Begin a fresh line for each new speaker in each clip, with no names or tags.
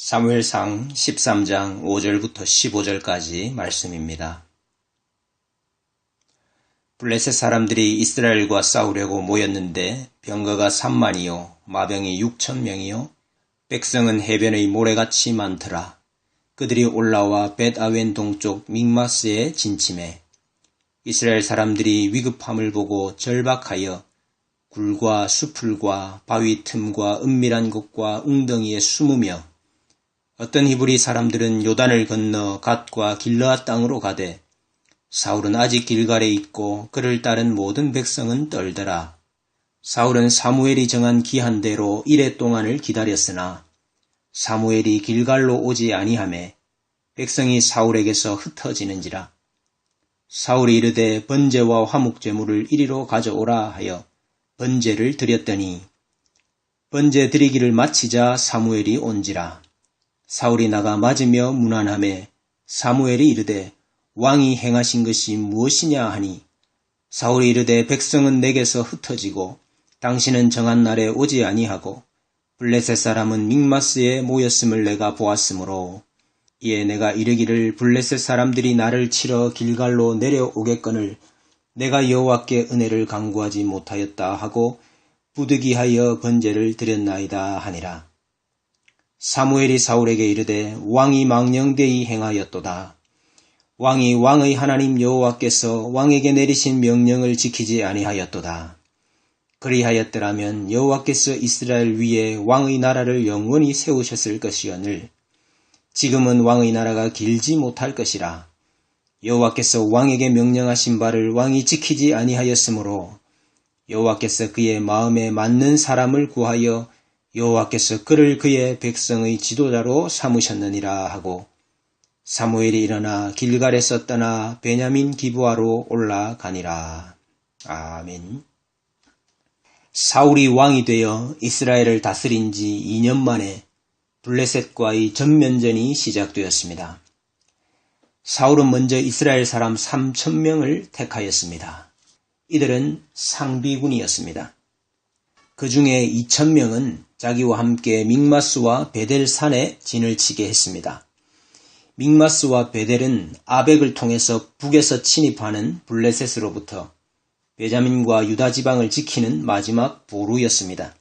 사무엘상 13장 5절부터 15절까지 말씀입니다. 블레셋 사람들이 이스라엘과 싸우려고 모였는데 병거가 3만이요 마병이 6,000명이요 백성은 해변의 모래같이 많더라. 그들이 올라와 벳아웬 동쪽 믹마스에 진침해 이스라엘 사람들이 위급함을 보고 절박하여 굴과 수풀과 바위 틈과 은밀한 곳과 웅덩이에 숨으며 어떤 히브리 사람들은 요단을 건너 갓과 길르앗 땅으로 가되 사울은 아직 길갈에 있고 그를 따른 모든 백성은 떨더라. 사울은 사무엘이 정한 기한대로 이레 동안을 기다렸으나 사무엘이 길갈로 오지 아니하매 백성이 사울에게서 흩어지는지라. 사울이 이르되 번제와 화목제물을 이리로 가져오라 하여 번제를 드렸더니 번제 드리기를 마치자 사무엘이 온지라. 사울이 나가 맞으며 문안하매 사무엘이 이르되 왕이 행하신 것이 무엇이냐 하니 사울이 이르되 백성은 내게서 흩어지고 당신은 정한 날에 오지 아니하고 블레셋 사람은 믹마스에 모였음을 내가 보았으므로 이에 내가 이르기를 블레셋 사람들이 나를 치러 길갈로 내려오겠거늘 내가 여호와께 은혜를 간구하지 못하였다 하고 부득이하여 번제를 드렸나이다 하니라. 사무엘이 사울에게 이르되 왕이 망령되이 행하였도다. 왕이 왕의 하나님 여호와께서 왕에게 내리신 명령을 지키지 아니하였도다. 그리하였더라면 여호와께서 이스라엘 위에 왕의 나라를 영원히 세우셨을 것이오늘 지금은 왕의 나라가 길지 못할 것이라. 여호와께서 왕에게 명령하신 바를 왕이 지키지 아니하였으므로 여호와께서 그의 마음에 맞는 사람을 구하여 여호와께서 그를 그의 백성의 지도자로 삼으셨느니라 하고 사무엘이 일어나 길갈에서 떠나 베냐민 기브아로 올라가니라. 아멘. 사울이 왕이 되어 이스라엘을 다스린 지 2년 만에 블레셋과의 전면전이 시작되었습니다. 사울은 먼저 이스라엘 사람 3,000명을 택하였습니다. 이들은 상비군이었습니다. 그 중에 2,000명은 자기와 함께 믹마스와 베델산에 진을 치게 했습니다. 믹마스와 베델은 아벡을 통해서 북에서 침입하는 블레셋으로부터 베냐민과 유다 지방을 지키는 마지막 보루였습니다.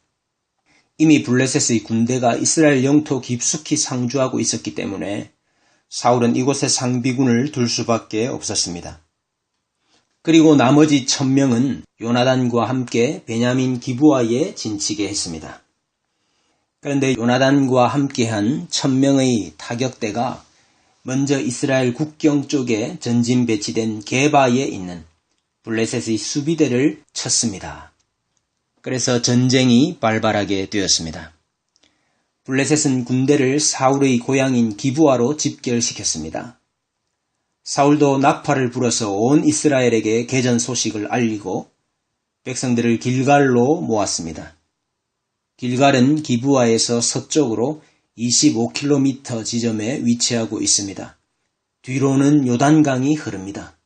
이미 블레셋의 군대가 이스라엘 영토 깊숙이 상주하고 있었기 때문에 사울은 이곳에 상비군을 둘 수밖에 없었습니다. 그리고 나머지 1,000명은 요나단과 함께 베냐민 기브아에 진치게 했습니다. 그런데 요나단과 함께한 1,000명의 타격대가 먼저 이스라엘 국경 쪽에 전진 배치된 게바에 있는 블레셋의 수비대를 쳤습니다. 그래서 전쟁이 발발하게 되었습니다. 블레셋은 군대를 사울의 고향인 기브아로 집결시켰습니다. 사울도 나팔을 불어서 온 이스라엘에게 개전 소식을 알리고 백성들을 길갈로 모았습니다. 길갈은 기브아에서 서쪽으로 25km 지점에 위치하고 있습니다. 뒤로는 요단강이 흐릅니다.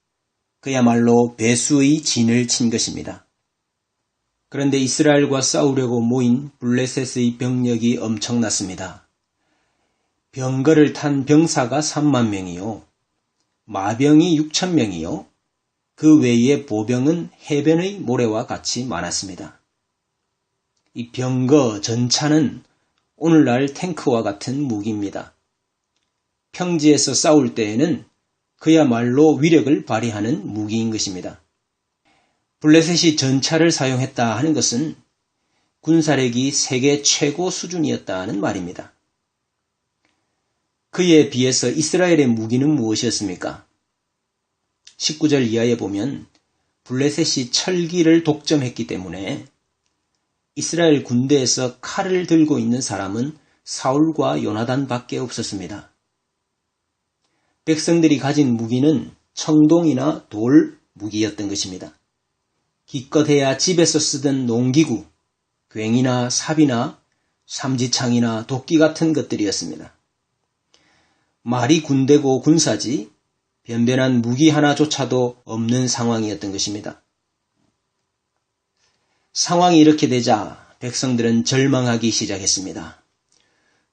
그야말로 배수의 진을 친 것입니다. 그런데 이스라엘과 싸우려고 모인 블레셋의 병력이 엄청났습니다. 병거를 탄 병사가 3만 명이요. 마병이 6,000명이요. 그 외에 보병은 해변의 모래와 같이 많았습니다. 이 병거 전차는 오늘날 탱크와 같은 무기입니다. 평지에서 싸울 때에는 그야말로 위력을 발휘하는 무기인 것입니다. 블레셋이 전차를 사용했다 하는 것은 군사력이 세계 최고 수준이었다는 말입니다. 그에 비해서 이스라엘의 무기는 무엇이었습니까? 19절 이하에 보면 블레셋이 철기를 독점했기 때문에 이스라엘 군대에서 칼을 들고 있는 사람은 사울과 요나단 밖에 없었습니다. 백성들이 가진 무기는 청동이나 돌 무기였던 것입니다. 기껏해야 집에서 쓰던 농기구, 괭이나 삽이나 삼지창이나 도끼 같은 것들이었습니다. 말이 군대고 군사지 변변한 무기 하나조차도 없는 상황이었던 것입니다. 상황이 이렇게 되자 백성들은 절망하기 시작했습니다.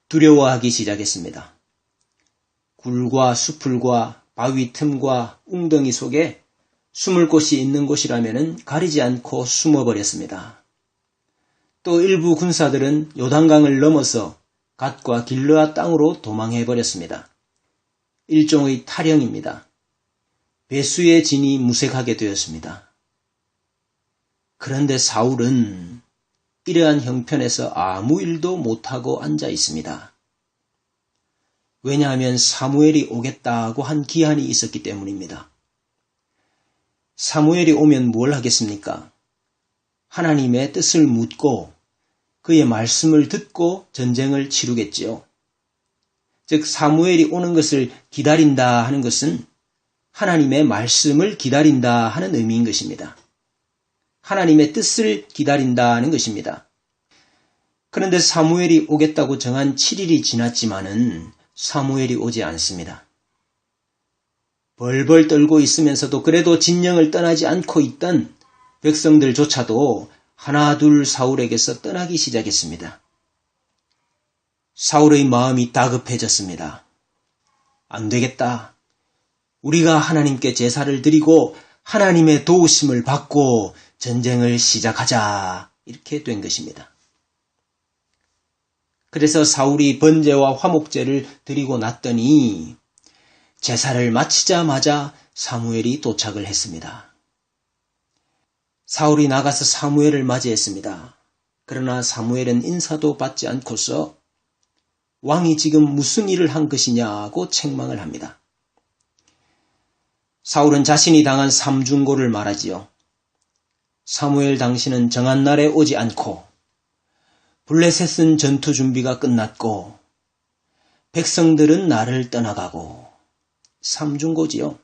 두려워하기 시작했습니다. 굴과 수풀과 바위 틈과 웅덩이 속에 숨을 곳이 있는 곳이라면 가리지 않고 숨어버렸습니다. 또 일부 군사들은 요단강을 넘어서 갓과 길르앗 땅으로 도망해버렸습니다. 일종의 탈영입니다. 배수의 진이 무색하게 되었습니다. 그런데 사울은 이러한 형편에서 아무 일도 못하고 앉아 있습니다. 왜냐하면 사무엘이 오겠다고 한 기한이 있었기 때문입니다. 사무엘이 오면 뭘 하겠습니까? 하나님의 뜻을 묻고 그의 말씀을 듣고 전쟁을 치르겠지요. 즉 사무엘이 오는 것을 기다린다 하는 것은 하나님의 말씀을 기다린다 하는 의미인 것입니다. 하나님의 뜻을 기다린다는 것입니다. 그런데 사무엘이 오겠다고 정한 7일이 지났지만은 사무엘이 오지 않습니다. 벌벌 떨고 있으면서도 그래도 진영을 떠나지 않고 있던 백성들조차도 하나둘 사울에게서 떠나기 시작했습니다. 사울의 마음이 다급해졌습니다. 안 되겠다. 우리가 하나님께 제사를 드리고 하나님의 도우심을 받고 전쟁을 시작하자. 이렇게 된 것입니다. 그래서 사울이 번제와 화목제를 드리고 났더니 제사를 마치자마자 사무엘이 도착을 했습니다. 사울이 나가서 사무엘을 맞이했습니다. 그러나 사무엘은 인사도 받지 않고서 왕이 지금 무슨 일을 한 것이냐고 책망을 합니다. 사울은 자신이 당한 삼중고를 말하지요. 사무엘 당신은 정한 날에 오지 않고 블레셋은 전투 준비가 끝났고 백성들은 나를 떠나가고 삼중고지요.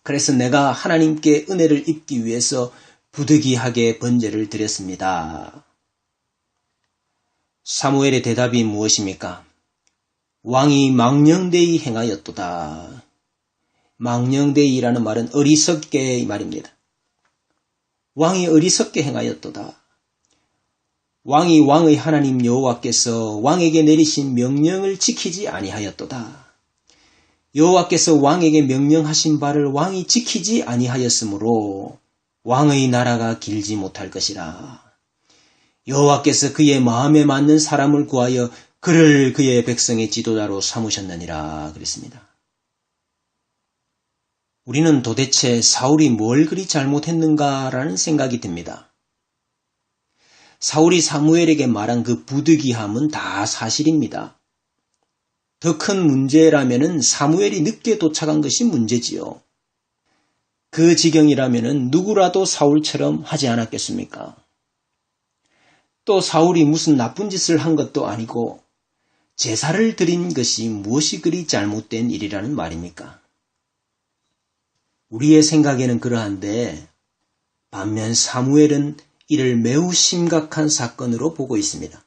그래서 내가 하나님께 은혜를 입기 위해서 부득이하게 번제를 드렸습니다. 사무엘의 대답이 무엇입니까? 왕이 망령되이 행하였도다. 망령되이라는 말은 어리석게 말입니다. 왕이 어리석게 행하였도다. 왕이 왕의 하나님 여호와께서 왕에게 내리신 명령을 지키지 아니하였도다. 여호와께서 왕에게 명령하신 바를 왕이 지키지 아니하였으므로 왕의 나라가 길지 못할 것이라. 여호와께서 그의 마음에 맞는 사람을 구하여 그를 그의 백성의 지도자로 삼으셨느니라 그랬습니다. 우리는 도대체 사울이 뭘 그리 잘못했는가라는 생각이 듭니다. 사울이 사무엘에게 말한 그 부득이함은 다 사실입니다. 더 큰 문제라면은 사무엘이 늦게 도착한 것이 문제지요. 그 지경이라면은 누구라도 사울처럼 하지 않았겠습니까? 또 사울이 무슨 나쁜 짓을 한 것도 아니고 제사를 드린 것이 무엇이 그리 잘못된 일이라는 말입니까? 우리의 생각에는 그러한데 반면 사무엘은 이를 매우 심각한 사건으로 보고 있습니다.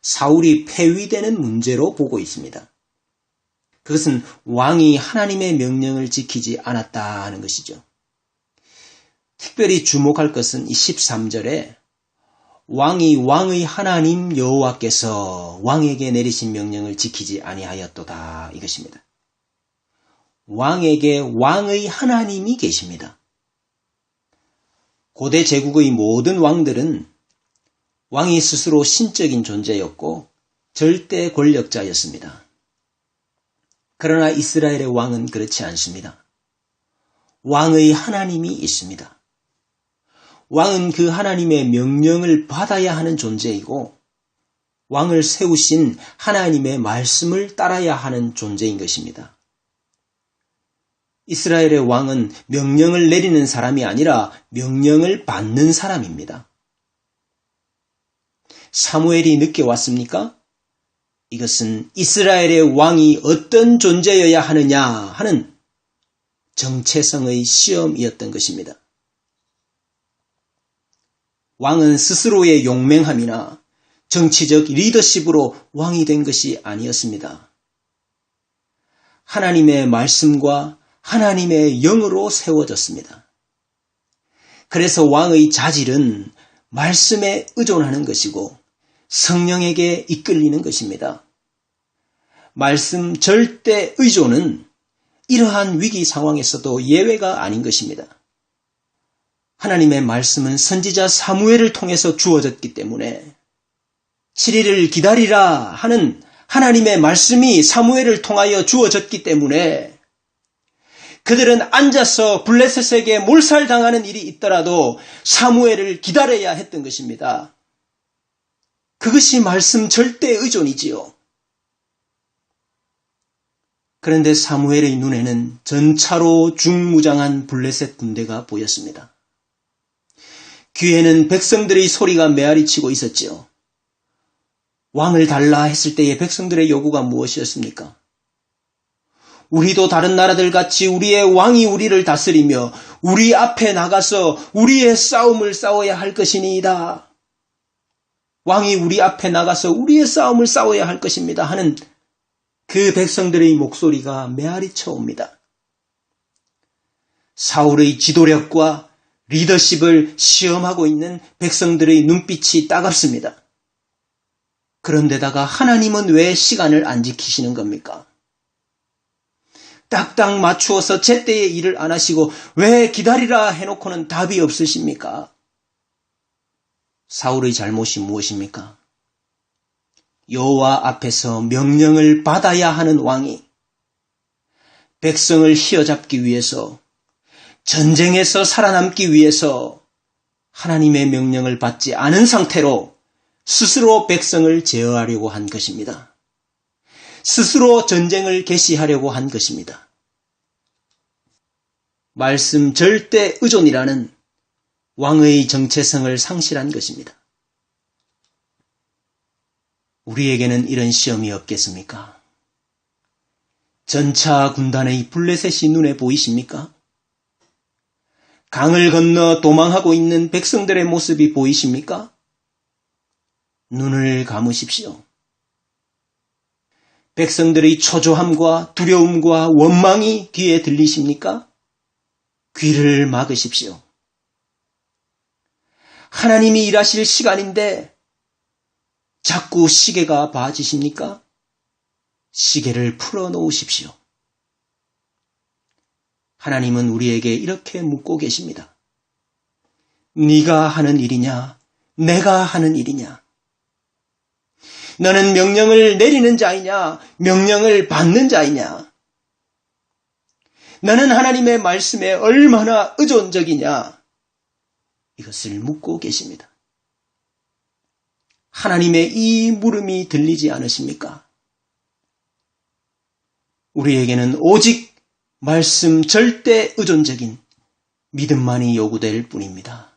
사울이 폐위되는 문제로 보고 있습니다. 그것은 왕이 하나님의 명령을 지키지 않았다 하는 것이죠. 특별히 주목할 것은 이 13절에 왕이 왕의 하나님 여호와께서 왕에게 내리신 명령을 지키지 아니하였도다 이것입니다. 왕에게 왕의 하나님이 계십니다. 고대 제국의 모든 왕들은 왕이 스스로 신적인 존재였고 절대 권력자였습니다. 그러나 이스라엘의 왕은 그렇지 않습니다. 왕의 하나님이 있습니다. 왕은 그 하나님의 명령을 받아야 하는 존재이고 왕을 세우신 하나님의 말씀을 따라야 하는 존재인 것입니다. 이스라엘의 왕은 명령을 내리는 사람이 아니라 명령을 받는 사람입니다. 사무엘이 늦게 왔습니까? 이것은 이스라엘의 왕이 어떤 존재여야 하느냐 하는 정체성의 시험이었던 것입니다. 왕은 스스로의 용맹함이나 정치적 리더십으로 왕이 된 것이 아니었습니다. 하나님의 말씀과 하나님의 영으로 세워졌습니다. 그래서 왕의 자질은 말씀에 의존하는 것이고 성령에게 이끌리는 것입니다. 말씀 절대 의존은 이러한 위기 상황에서도 예외가 아닌 것입니다. 하나님의 말씀은 선지자 사무엘을 통해서 주어졌기 때문에 7일을 기다리라 하는 하나님의 말씀이 사무엘을 통하여 주어졌기 때문에 그들은 앉아서 블레셋에게 몰살당하는 일이 있더라도 사무엘을 기다려야 했던 것입니다. 그것이 말씀 절대 의존이지요. 그런데 사무엘의 눈에는 전차로 중무장한 블레셋 군대가 보였습니다. 귀에는 백성들의 소리가 메아리치고 있었지요. 왕을 달라 했을 때의 백성들의 요구가 무엇이었습니까? 우리도 다른 나라들 같이 우리의 왕이 우리를 다스리며 우리 앞에 나가서 우리의 싸움을 싸워야 할 것이니이다. 왕이 우리 앞에 나가서 우리의 싸움을 싸워야 할 것입니다 하는 그 백성들의 목소리가 메아리쳐 옵니다. 사울의 지도력과 리더십을 시험하고 있는 백성들의 눈빛이 따갑습니다. 그런데다가 하나님은 왜 시간을 안 지키시는 겁니까? 딱딱 맞추어서 제때에 일을 안 하시고 왜 기다리라 해놓고는 답이 없으십니까? 사울의 잘못이 무엇입니까? 여호와 앞에서 명령을 받아야 하는 왕이 백성을 휘어잡기 위해서 전쟁에서 살아남기 위해서 하나님의 명령을 받지 않은 상태로 스스로 백성을 제어하려고 한 것입니다. 스스로 전쟁을 개시하려고 한 것입니다. 말씀 절대 의존이라는 왕의 정체성을 상실한 것입니다. 우리에게는 이런 시험이 없겠습니까? 전차 군단의 블레셋이 눈에 보이십니까? 강을 건너 도망하고 있는 백성들의 모습이 보이십니까? 눈을 감으십시오. 백성들의 초조함과 두려움과 원망이 귀에 들리십니까? 귀를 막으십시오. 하나님이 일하실 시간인데 자꾸 시계가 봐지십니까? 시계를 풀어놓으십시오. 하나님은 우리에게 이렇게 묻고 계십니다. 네가 하는 일이냐? 내가 하는 일이냐? 너는 명령을 내리는 자이냐? 명령을 받는 자이냐? 너는 하나님의 말씀에 얼마나 의존적이냐? 이것을 묻고 계십니다. 하나님의 이 물음이 들리지 않으십니까? 우리에게는 오직 말씀 절대 의존적인 믿음만이 요구될 뿐입니다.